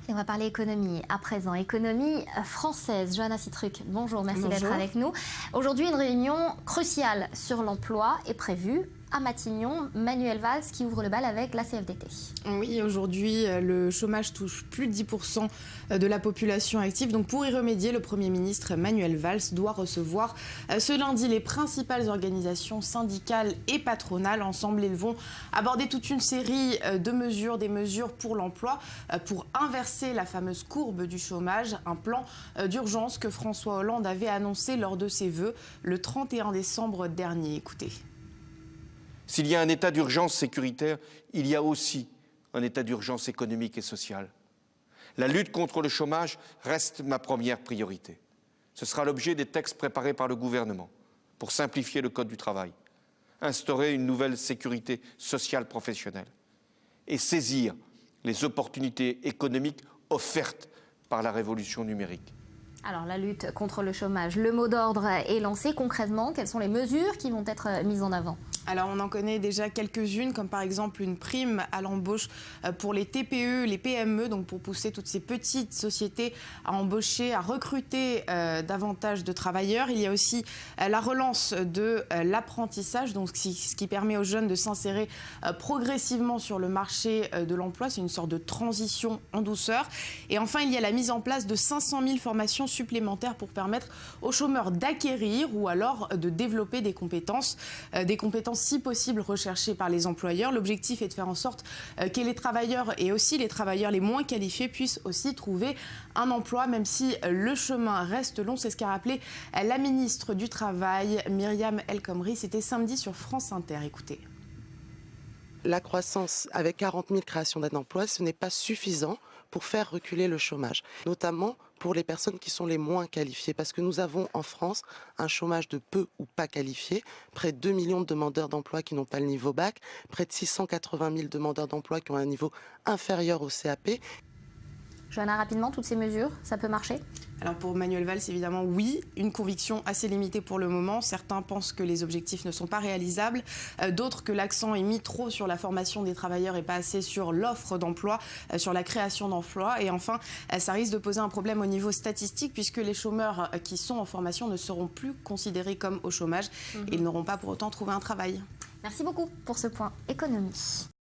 Et on va parler économie à présent, économie française. Johanna Sittruck, bonjour, merci d'être avec nous. Aujourd'hui, une réunion cruciale sur l'emploi est prévue à Matignon. Manuel Valls qui ouvre le bal avec la CFDT. Oui, aujourd'hui, le chômage touche plus de 10% de la population active. Donc pour y remédier, le Premier ministre Manuel Valls doit recevoir ce lundi les principales organisations syndicales et patronales. Ensemble, ils vont aborder toute une série de mesures, des mesures pour l'emploi, pour inverser la fameuse courbe du chômage. Un plan d'urgence que François Hollande avait annoncé lors de ses vœux le 31 décembre dernier. Écoutez. S'il y a un état d'urgence sécuritaire, il y a aussi un état d'urgence économique et social. La lutte contre le chômage reste ma première priorité. Ce sera l'objet des textes préparés par le gouvernement pour simplifier le code du travail, instaurer une nouvelle sécurité sociale professionnelle et saisir les opportunités économiques offertes par la révolution numérique. Alors, la lutte contre le chômage, le mot d'ordre est lancé. Concrètement, quelles sont les mesures qui vont être mises en avant ? Alors, on en connaît déjà quelques-unes, comme par exemple une prime à l'embauche pour les TPE, les PME, donc pour pousser toutes ces petites sociétés à embaucher, à recruter davantage de travailleurs. Il y a aussi la relance de l'apprentissage, donc ce qui permet aux jeunes de s'insérer progressivement sur le marché de l'emploi. C'est une sorte de transition en douceur. Et enfin, il y a la mise en place de 500 000 formations supplémentaires pour permettre aux chômeurs d'acquérir ou alors de développer des compétences si possible recherchées par les employeurs. L'objectif est de faire en sorte que les travailleurs et aussi les travailleurs les moins qualifiés puissent aussi trouver un emploi, même si le chemin reste long. C'est ce qu'a rappelé la ministre du Travail, Myriam El Khomri. C'était samedi sur France Inter. Écoutez. La croissance avec 40 000 créations d'emplois, ce n'est pas suffisant pour faire reculer le chômage, notamment pour les personnes qui sont les moins qualifiées, parce que nous avons en France un chômage de peu ou pas qualifiés, près de 2 millions de demandeurs d'emploi qui n'ont pas le niveau bac, près de 680 000 demandeurs d'emploi qui ont un niveau inférieur au CAP. Johanna, rapidement, toutes ces mesures, ça peut marcher ? Alors pour Manuel Valls, évidemment, oui, une conviction assez limitée pour le moment. Certains pensent que les objectifs ne sont pas réalisables, d'autres que l'accent est mis trop sur la formation des travailleurs et pas assez sur l'offre d'emploi, sur la création d'emplois. Et enfin, ça risque de poser un problème au niveau statistique puisque les chômeurs qui sont en formation ne seront plus considérés comme au chômage et ils n'auront pas pour autant trouvé un travail. Merci beaucoup pour ce point économie.